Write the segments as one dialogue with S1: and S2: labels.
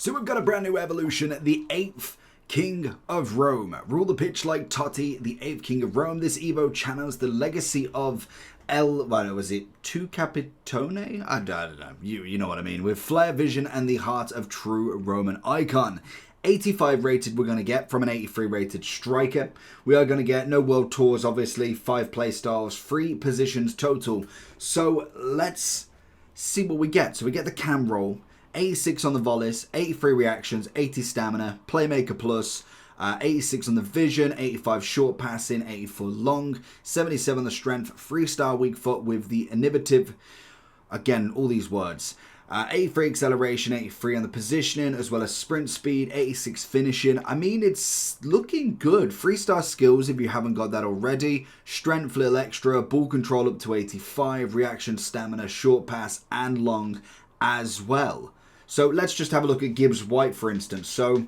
S1: So we've got a brand new evolution, the 8th King of Rome. Rule the pitch like Totti, the 8th King of Rome. This Evo channels the legacy of Tu Capitone? I don't know. You know what I mean. With flair, vision, and the heart of true Roman icon. 85 rated we're going to get from an 83 rated striker. We are going to get no world tours, obviously, 5 play styles, 3 positions total. So let's see what we get. So we get the cam roll. 86 on the volleys, 83 reactions, 80 stamina, playmaker plus, 86 on the vision, 85 short passing, 84 long, 77 on the strength, freestyle weak foot with the innovative, again, all these words. 83 acceleration, 83 on the positioning, as well as sprint speed, 86 finishing. I mean, it's looking good. Freestyle skills, if you haven't got that already. Strength, little extra. Ball control up to 85. Reaction, stamina, short pass, and long as well. So let's just have a look at Gibbs White, for instance. So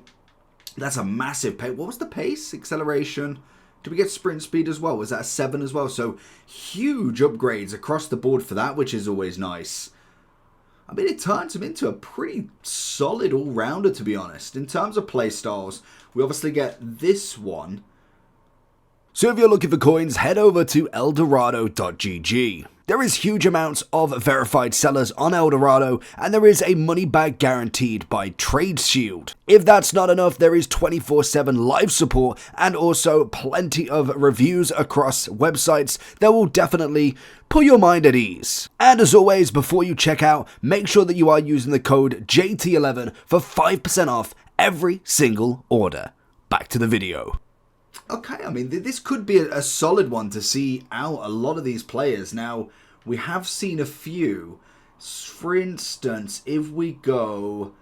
S1: that's a massive pace. What was the pace? Acceleration. Did we get sprint speed as well? Was that a 7 as well? So huge upgrades across the board for that, which is always nice. I mean, it turns him into a pretty solid all-rounder, to be honest. In terms of play styles, we obviously get this one. So if you're looking for coins, head over to eldorado.gg. There is huge amounts of verified sellers on Eldorado, and there is a money back guaranteed by Trade Shield. If that's not enough, there is 24/7 live support and also plenty of reviews across websites that will definitely put your mind at ease. And as always, before you check out, make sure that you are using the code JT11 for 5% off every single order. Back to the video. Okay, I mean, this could be a solid one to see out a lot of these players. Now, we have seen a few. For instance, if we go...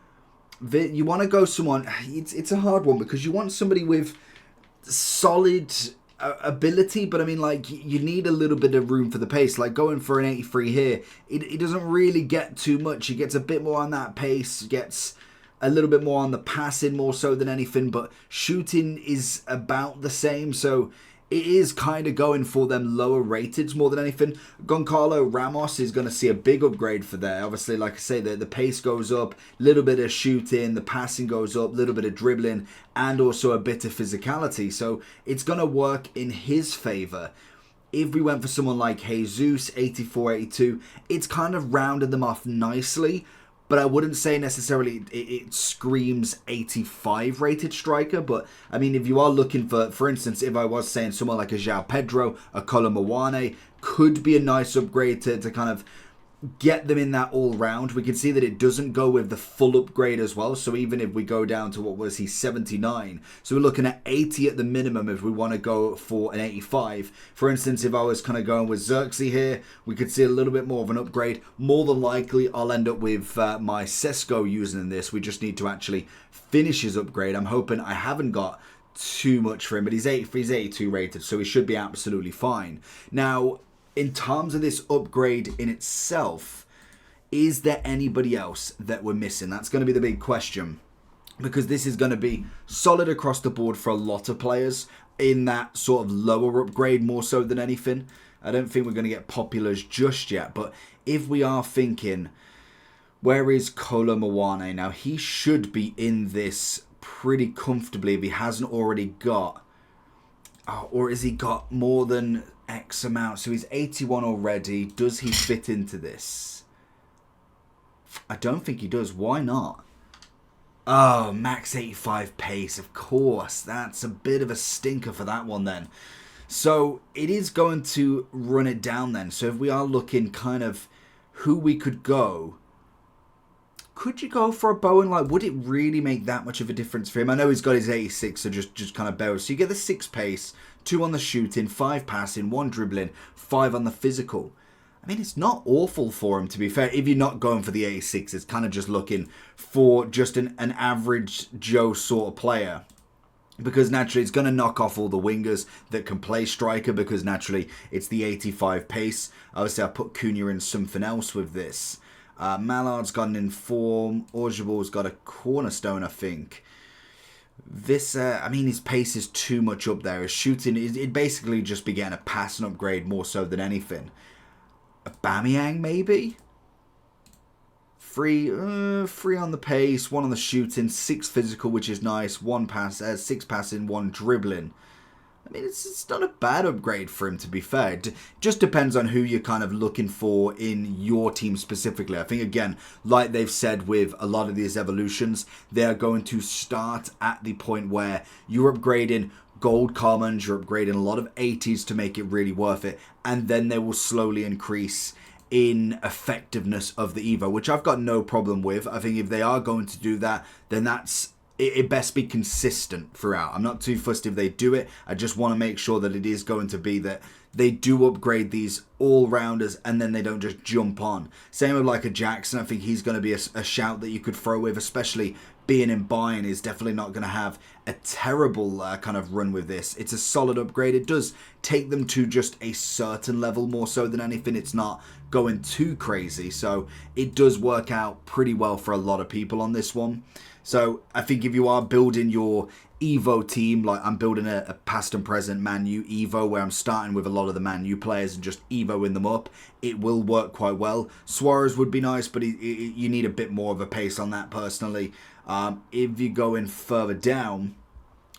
S1: You want to go someone... It's a hard one because you want somebody with solid ability, but I mean, like, you need a little bit of room for the pace. Like, going for an 83 here, it doesn't really get too much. He gets a bit more on that pace, gets a little bit more on the passing more so than anything, but shooting is about the same, so it is kind of going for them lower rateds more than anything. Goncalo Ramos is going to see a big upgrade for there. Obviously, like I say, the pace goes up, little bit of shooting, the passing goes up, little bit of dribbling, and also a bit of physicality, so it's going to work in his favour. If we went for someone like Jesus, 84, 82, it's kind of rounded them off nicely. But I wouldn't say necessarily it screams 85 rated striker. But, I mean, if you are looking for instance, if I was saying someone like a João Pedro, a Colomuani, could be a nice upgrade to kind of get them in that all-round. We can see that it doesn't go with the full upgrade as well. So even if we go down to, what was he, 79. So we're looking at 80 at the minimum if we want to go for an 85. For instance, if I was kind of going with Xerxes here, we could see a little bit more of an upgrade. More than likely, I'll end up with my Sesko using this. We just need to actually finish his upgrade. I'm hoping I haven't got too much for him, but he's 82 rated, so he should be absolutely fine. Now, in terms of this upgrade in itself, is there anybody else that we're missing? That's going to be the big question, because this is going to be solid across the board for a lot of players in that sort of lower upgrade more so than anything. I don't think we're going to get populars just yet, but if we are thinking, where is Kolo Muani? Now, he should be in this pretty comfortably if he hasn't already got, or has he got more than X amount? So he's 81 already. Does he fit into this? I don't think he does. Why not? Oh, max 85 pace, of course. That's a bit of a stinker for that one then. So it is going to run it down then. So if we are looking kind of who we could go, could you go for a Bowen? Like, would it really make that much of a difference for him? I know he's got his 86, so just kind of bear. So you get the 6 pace, 2 on the shooting, 5 passing, 1 dribbling, 5 on the physical. I mean, it's not awful for him, to be fair. If you're not going for the 86, it's kind of just looking for just an average Joe sort of player. Because naturally, it's going to knock off all the wingers that can play striker, because naturally, it's the 85 pace. Obviously, I put Cunha in something else with this. Mallard's got an inform. Orgebal's got a cornerstone, I think. This, I mean, his pace is too much up there. His shooting, it'd basically just be getting a passing upgrade more so than anything. Aubameyang, maybe? 3 on the pace, 1 on the shooting, 6 physical, which is nice, 6 passing, 1 dribbling. I mean, it's not a bad upgrade for him, to be fair. It just depends on who you're kind of looking for in your team specifically. I think, again, like they've said with a lot of these evolutions, they're going to start at the point where you're upgrading gold commons, you're upgrading a lot of 80s to make it really worth it, and then they will slowly increase in effectiveness of the Evo, which I've got no problem with. I think if they are going to do that, then it best be consistent throughout. I'm not too fussed if they do it. I just want to make sure that it is going to be that they do upgrade these all-rounders and then they don't just jump on. Same with like a Jackson. I think he's going to be a shout that you could throw with, especially being in Bayern is definitely not going to have a terrible kind of run with this. It's a solid upgrade. It does take them to just a certain level more so than anything. It's not going too crazy. So it does work out pretty well for a lot of people on this one. So I think if you are building your Evo team, like I'm building a past and present Man U Evo where I'm starting with a lot of the Man U players and just Evoing them up, it will work quite well. Suarez would be nice, but you need a bit more of a pace on that personally. If you go in further down,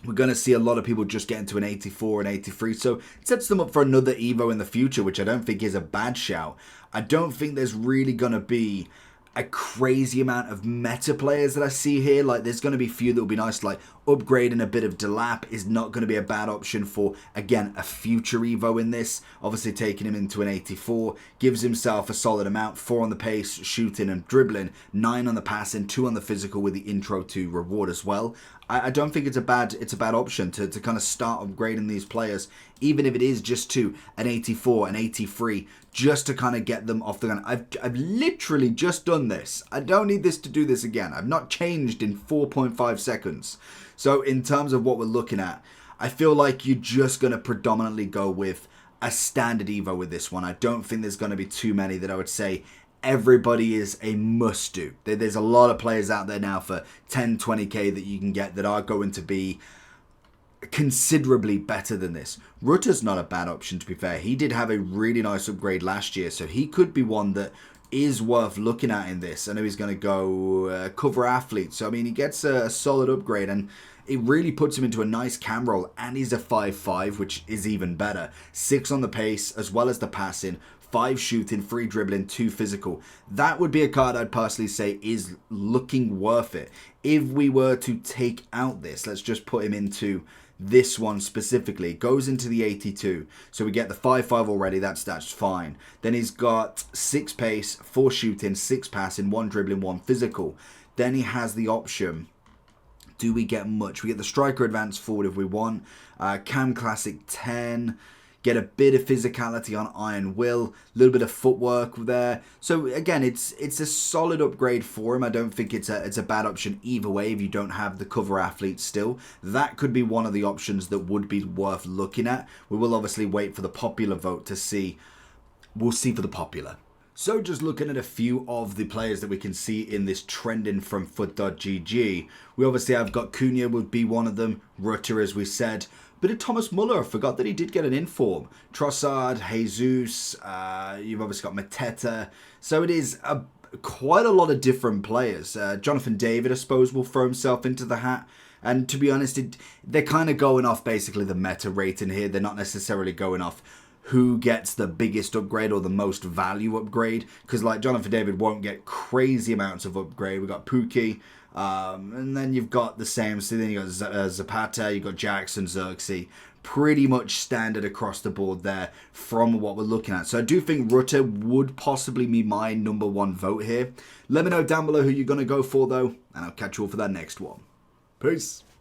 S1: we're going to see a lot of people just get into an 84 and 83. So it sets them up for another Evo in the future, which I don't think is a bad shout. I don't think there's really going to be a crazy amount of meta players that I see here. Like there's going to be a few that will be nice, like upgrading a bit of Delap is not going to be a bad option for, again, a future Evo in this. Obviously taking him into an 84 gives himself a solid amount, 4 on the pace, shooting and dribbling, 9 on the passing, 2 on the physical with the intro to reward as well. I don't think it's a bad option to kind of start upgrading these players, even if it is just to an 84, an 83, just to kind of get them off the gun. I've literally just done this. I don't need this to do this again. I've not changed in 4.5 seconds. So in terms of what we're looking at, I feel like you're just going to predominantly go with a standard Evo with this one. I don't think there's going to be too many that I would say everybody is a must do. There's a lot of players out there now for 10, 20k that you can get that are going to be considerably better than this. Rutter's not a bad option, to be fair. He did have a really nice upgrade last year, so he could be one that is worth looking at in this. I know he's going to go cover athlete, so I mean he gets a solid upgrade and it really puts him into a nice cam roll, and he's a 5'5", which is even better. 6 on the pace as well as the passing, 5 shooting, 3 dribbling, 2 physical. That would be a card I'd personally say is looking worth it. If we were to take out this, let's just put him into this one specifically, goes into the 82. So we get the 5'5" already, that's fine. Then he's got 6 pace, 4 shooting, 6 passing, 1 dribbling, 1 physical. Then he has the option. Do we get much? We get the striker advance forward if we want. Cam Classic 10. Get a bit of physicality on Iron Will, a little bit of footwork there. So again, it's a solid upgrade for him. I don't think it's a bad option either way if you don't have the cover athlete still. That could be one of the options that would be worth looking at. We will obviously wait for the popular vote to see. We'll see for the popular. So just looking at a few of the players that we can see in this trending from foot.gg, we obviously have got Cunha would be one of them, Rutter as we said, bit of Thomas Muller, I forgot that he did get an inform, Trossard, Jesus, you've obviously got Mateta, so it is quite a lot of different players. Jonathan David, I suppose, will throw himself into the hat. And to be honest, they're kind of going off basically the meta rating here. They're not necessarily going off who gets the biggest upgrade or the most value upgrade, because like Jonathan David won't get crazy amounts of upgrade. We've got Pookie, and then you've got the same, so then you've got Zapata, you've got Jackson, Xerxes, pretty much standard across the board there from what we're looking at. So I do think Rutter would possibly be my number 1 vote here. Let me know down below who you're going to go for though, and I'll catch you all for that next one. Peace.